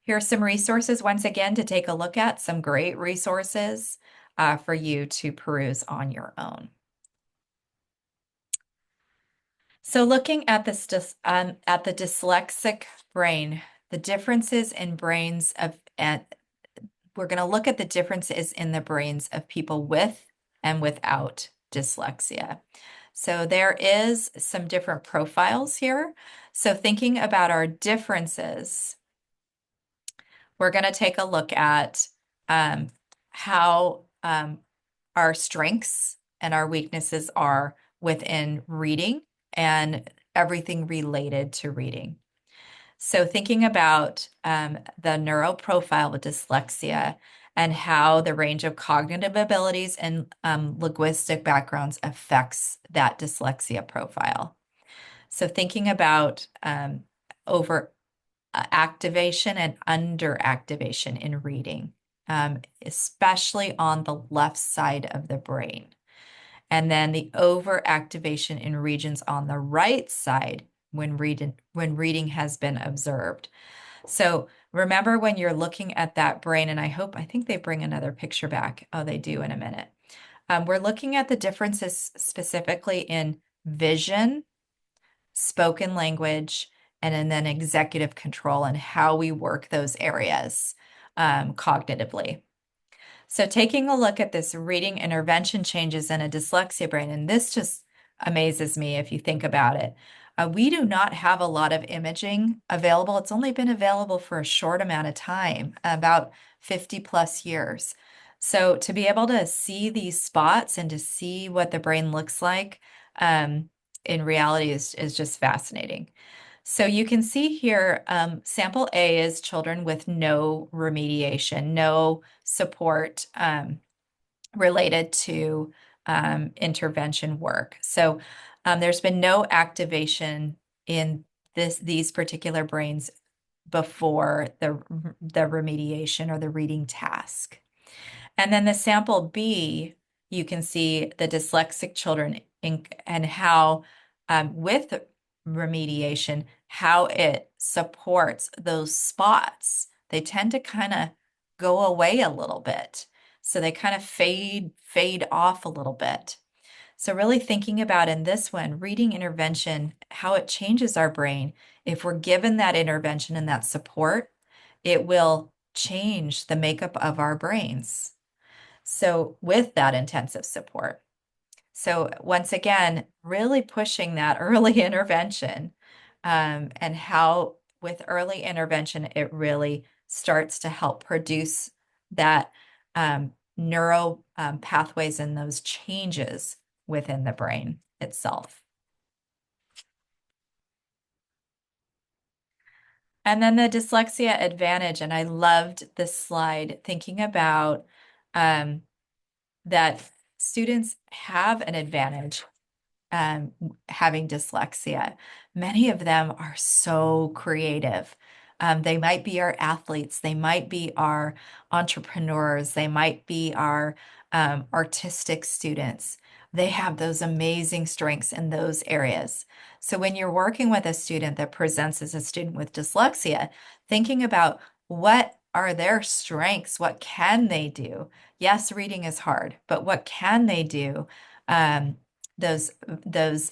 Here are some resources once again to take a look at, some great resources for you to peruse on your own. So looking at at the dyslexic brain, the differences in brains we're going to look at the differences in the brains of people with and without dyslexia. So there is some different profiles here. So thinking about our differences, we're going to take a look at how our strengths and our weaknesses are within reading and everything related to reading. So thinking about the neuro profile of dyslexia and how the range of cognitive abilities and linguistic backgrounds affects that dyslexia profile. So thinking about over activation and underactivation in reading, especially on the left side of the brain. And then the overactivation in regions on the right side when reading has been observed. So remember when you're looking at that brain, and I think they bring another picture back. Oh, they do in a minute. We're looking at the differences specifically in vision, spoken language, and then executive control and how we work those areas cognitively. So taking a look at this reading intervention changes in a dyslexia brain, and this just amazes me if you think about it. We do not have a lot of imaging available. It's only been available for a short amount of time, about 50 plus years. So to be able to see these spots and to see what the brain looks like in reality is just fascinating. So you can see here, sample A is children with no remediation, no support related to intervention work. So there's been no activation in these particular brains before the remediation or the reading task. And then the sample B, you can see the dyslexic children and how, with remediation, how it supports those spots. They tend to kind of go away a little bit. So they kind of fade off a little bit. So really thinking about in this one, reading intervention, how it changes our brain. If we're given that intervention and that support, it will change the makeup of our brains. So with that intensive support. So once again, really pushing that early intervention, and how with early intervention, it really starts to help produce that neuro pathways and those changes within the brain itself. And then the dyslexia advantage, and I loved this slide thinking about um, that students have an advantage um, having dyslexia. Many of them are so creative. They might be our athletes, they might be our entrepreneurs, they might be our artistic students. They have those amazing strengths in those areas. So when you're working with a student that presents as a student with dyslexia, thinking about what are their strengths? What can they do? Yes, reading is hard, but what can they do? Um, those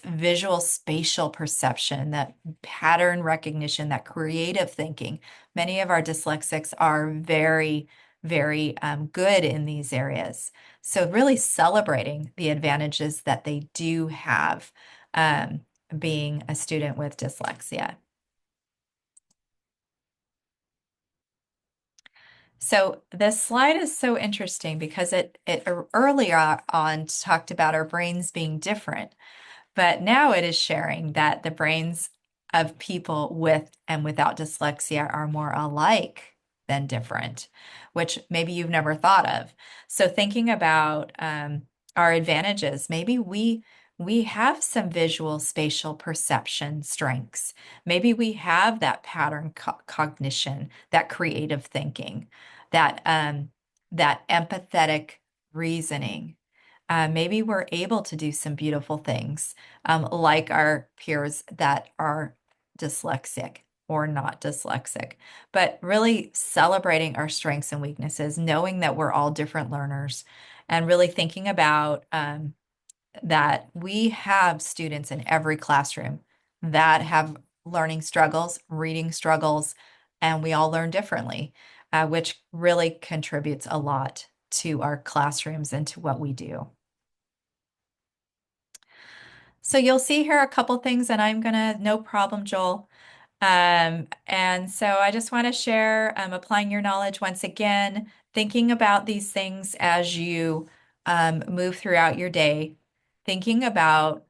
visual spatial perception, that pattern recognition, that creative thinking. Many of our dyslexics are very, very good in these areas. So really celebrating the advantages that they do have being a student with dyslexia. So this slide is so interesting because it earlier on talked about our brains being different. But now it is sharing that the brains of people with and without dyslexia are more alike than different, which maybe you've never thought of. So thinking about our advantages, maybe we have some visual spatial perception strengths. Maybe we have that pattern cognition, that creative thinking, that empathetic reasoning. Maybe we're able to do some beautiful things, like our peers that are dyslexic or not dyslexic, but really celebrating our strengths and weaknesses, knowing that we're all different learners, and really thinking about that we have students in every classroom that have learning struggles, reading struggles, and we all learn differently, which really contributes a lot to our classrooms and to what we do. So you'll see here a couple things, and I'm gonna, no problem, Joel. And so I just want to share applying your knowledge once again, thinking about these things as you move throughout your day, thinking about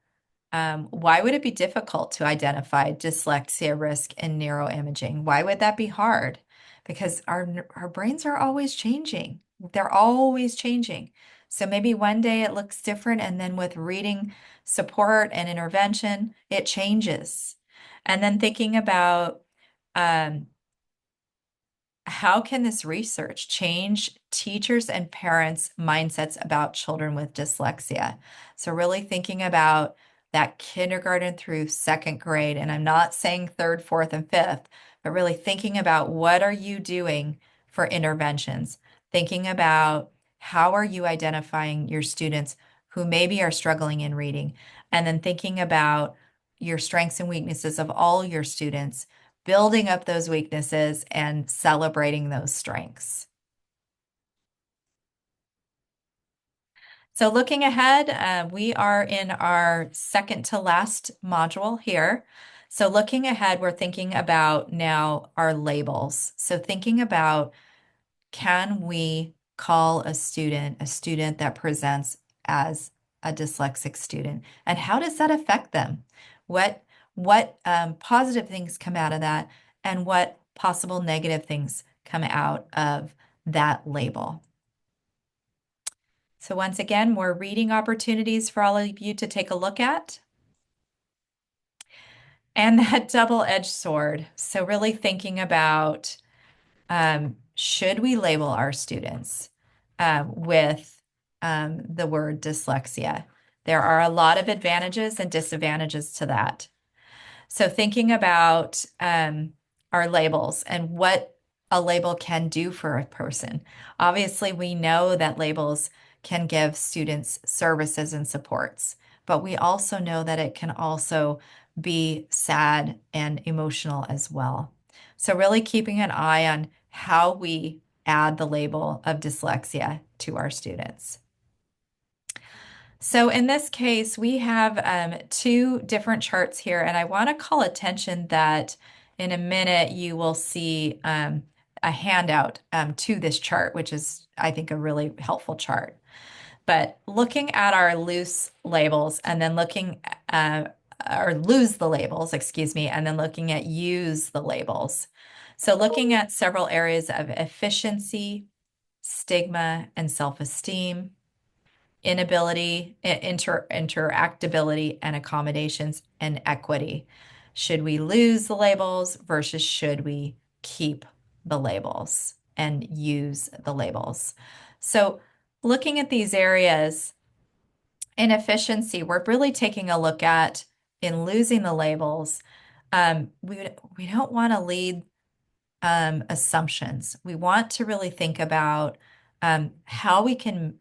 why would it be difficult to identify dyslexia risk in neuroimaging? Why would that be hard? Because our brains are always changing. They're always changing. So maybe one day it looks different, and then with reading support and intervention, it changes. And then thinking about Um, how can this research change teachers and parents' mindsets about children with dyslexia? So, really thinking about that kindergarten through second grade, and I'm not saying third, fourth, and fifth, but really thinking about what are you doing for interventions? Thinking about how are you identifying your students who maybe are struggling in reading, and then thinking about your strengths and weaknesses of all your students, building up those weaknesses and celebrating those strengths. So looking ahead, we are in our second to last module here. So looking ahead, we're thinking about now our labels. So thinking about, can we call a student that presents as a dyslexic student? And how does that affect them? What positive things come out of that, and what possible negative things come out of that label? So once again, more reading opportunities for all of you to take a look at. And that double-edged sword. So really thinking about, should we label our students with the word dyslexia? There are a lot of advantages and disadvantages to that. So thinking about our labels and what a label can do for a person. Obviously, we know that labels can give students services and supports, but we also know that it can also be sad and emotional as well. So really keeping an eye on how we add the label of dyslexia to our students. So in this case, we have two different charts here, and I want to call attention that in a minute you will see a handout to this chart, which is, I think, a really helpful chart. But looking at our loose labels and then looking or lose the labels, excuse me, and then looking at use the labels. So looking at several areas of efficiency, stigma, and self-esteem, inability, interactability, and accommodations, and equity. Should we lose the labels versus should we keep the labels and use the labels? So, looking at these areas in efficiency, we're really taking a look at, in losing the labels, we don't want to lead assumptions. We want to really think about how we can,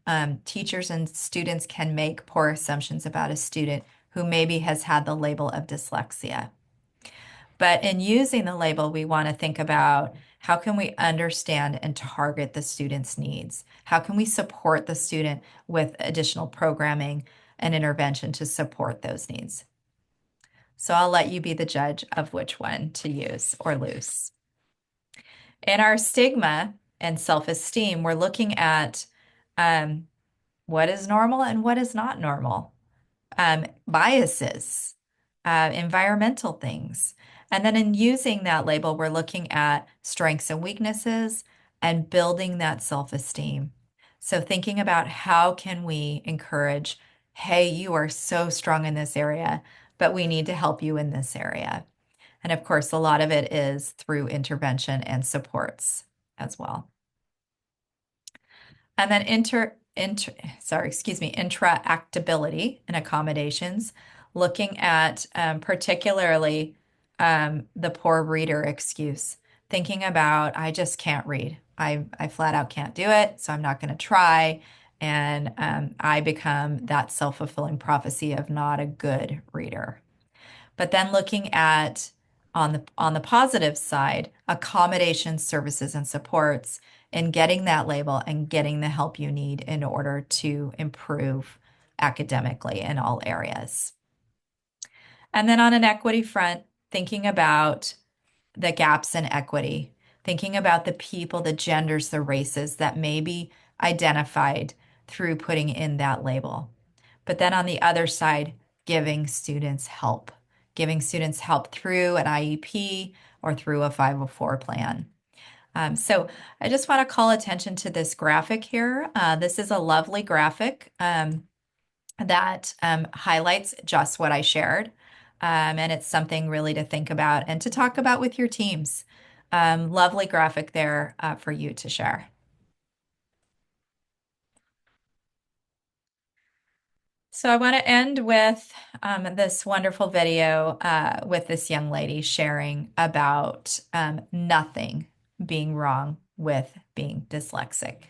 teachers and students can make poor assumptions about a student who maybe has had the label of dyslexia. But in using the label, we want to think about, how can we understand and target the student's needs? How can we support the student with additional programming and intervention to support those needs? So I'll let you be the judge of which one to use or lose. In our stigma and self-esteem, we're looking at um, what is normal and what is not normal, biases, environmental things. And then in using that label, we're looking at strengths and weaknesses and building that self-esteem. So thinking about, how can we encourage, hey, you are so strong in this area, but we need to help you in this area. And of course, a lot of it is through intervention and supports as well. And then intractability and accommodations, looking at particularly the poor reader excuse, thinking about, I just can't read. I flat out can't do it, so I'm not going to try. And I become that self-fulfilling prophecy of not a good reader. But then looking at, on the positive side, accommodations, services, and supports, and getting that label and getting the help you need in order to improve academically in all areas. And then on an equity front, thinking about the gaps in equity, thinking about the people, the genders, the races that may be identified through putting in that label. But then on the other side, giving students help through an IEP or through a 504 plan. So I just want to call attention to this graphic here. This is a lovely graphic that highlights just what I shared. And it's something really to think about and to talk about with your teams. Lovely graphic there for you to share. So I want to end with this wonderful video with this young lady sharing about nothing being wrong with being dyslexic.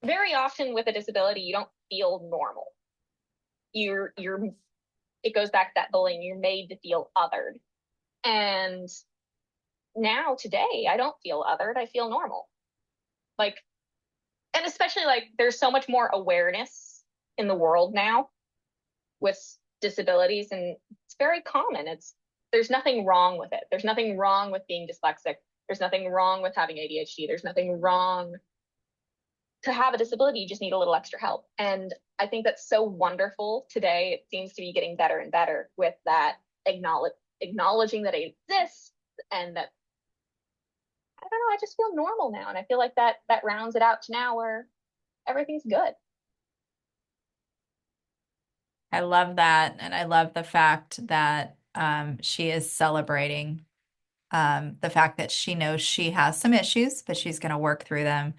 Very often with a disability, you don't feel normal. You're it goes back to that bullying. You're made to feel othered. And now today, I don't feel othered. I feel normal. Like, and especially like there's so much more awareness in the world now with disabilities, and it's very common. There's nothing wrong with it. There's nothing wrong with being dyslexic. There's nothing wrong with having ADHD. There's nothing wrong to have a disability. You just need a little extra help. And I think that's so wonderful today. It seems to be getting better and better with that acknowledging that it exists, and that I don't know, I just feel normal now. And I feel like that rounds it out to now where everything's good. I love that. And I love the fact that she is celebrating the fact that she knows she has some issues, but she's going to work through them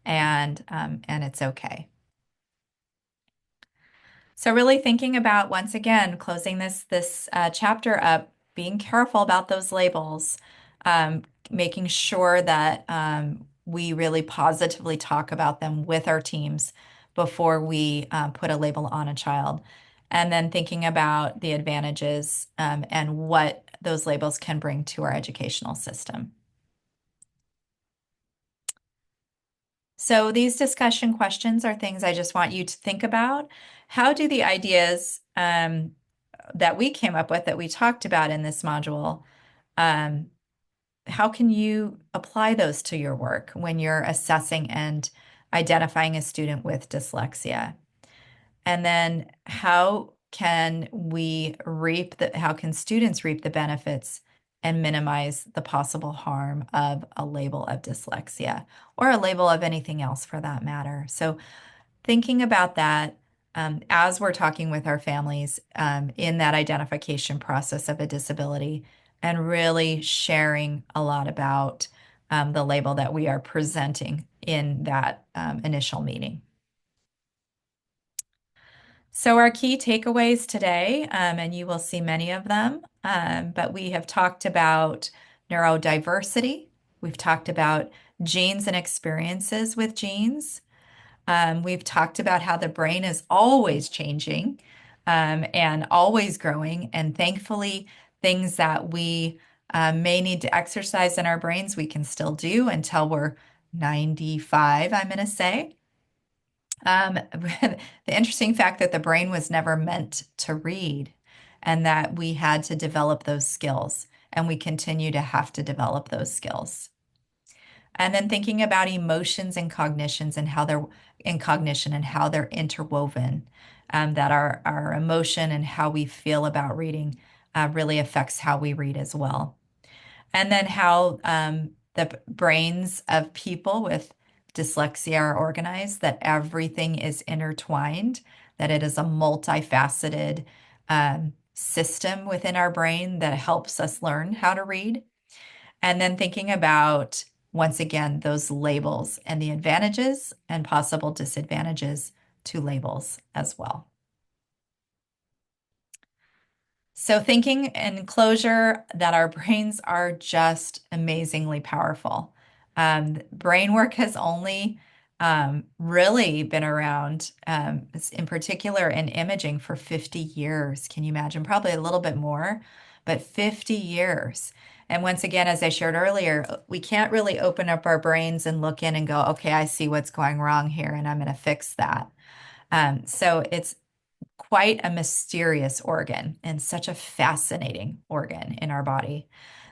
and it's okay. So really thinking about, once again, closing this chapter up, being careful about those labels, making sure that we really positively talk about them with our teams before we put a label on a child. And then thinking about the advantages and what those labels can bring to our educational system. So these discussion questions are things I just want you to think about. How do the ideas that we came up with, that we talked about in this module, um, how can you apply those to your work when you're assessing and identifying a student with dyslexia? And then how can students reap the benefits and minimize the possible harm of a label of dyslexia or a label of anything else for that matter? So thinking about that as we're talking with our families in that identification process of a disability and really sharing a lot about the label that we are presenting in that initial meeting. So our key takeaways today, and you will see many of them, but we have talked about neurodiversity. We've talked about genes and experiences with genes. We've talked about how the brain is always changing and always growing. And thankfully, things that we may need to exercise in our brains, we can still do until we're 95, I'm going to say. The interesting fact that the brain was never meant to read and that we had to develop those skills, and we continue to have to develop those skills. And then thinking about emotions and cognitions and how they're in cognition and how they're interwoven, that our emotion and how we feel about reading really affects how we read as well. And then how the brains of people with dyslexia are organized, that everything is intertwined, that it is a multifaceted system within our brain that helps us learn how to read. And then thinking about, once again, those labels and the advantages and possible disadvantages to labels as well. So thinking in closure that our brains are just amazingly powerful. Brain work has only really been around, in particular in imaging, for 50 years. Can you imagine? Probably a little bit more, but 50 years. And once again, as I shared earlier, we can't really open up our brains and look in and go, okay, I see what's going wrong here, and I'm going to fix that. So it's quite a mysterious organ and such a fascinating organ in our body.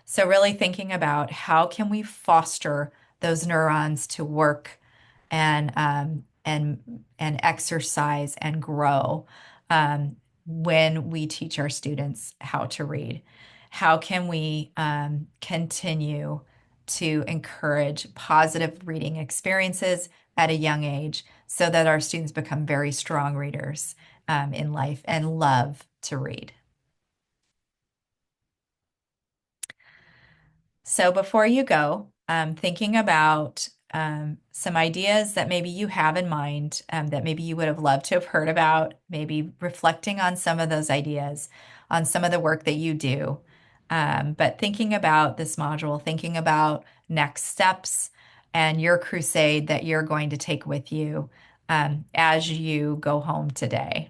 So really thinking about how can we foster those neurons to work and exercise and grow when we teach our students how to read. How can we continue to encourage positive reading experiences at a young age so that our students become very strong readers in life and love to read? So before you go, thinking about some ideas that maybe you have in mind, that maybe you would have loved to have heard about, maybe reflecting on some of those ideas, on some of the work that you do. But thinking about this module, thinking about next steps and your crusade that you're going to take with you as you go home today.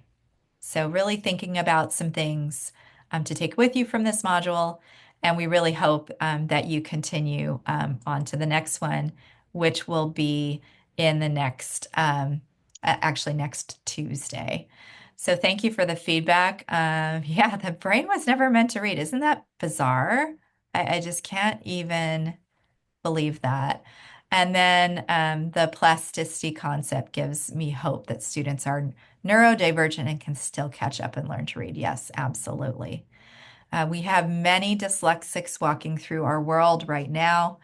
So, really thinking about some things to take with you from this module. And we really hope that you continue on to the next one, which will be in the next, actually next Tuesday. So, thank you for the feedback. Yeah, the brain was never meant to read. Isn't that bizarre? I just can't even believe that. And then the plasticity concept gives me hope that students are neurodivergent and can still catch up and learn to read. Yes, absolutely. We have many dyslexics walking through our world right now.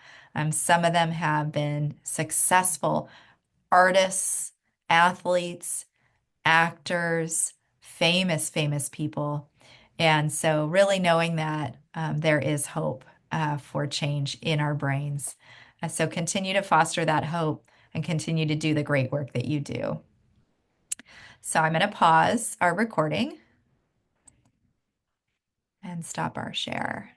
Some of them have been successful artists, athletes, actors, famous people. And so, really knowing that there is hope for change in our brains. So, continue to foster that hope and continue to do the great work that you do. So, I'm going to pause our recording and stop our share.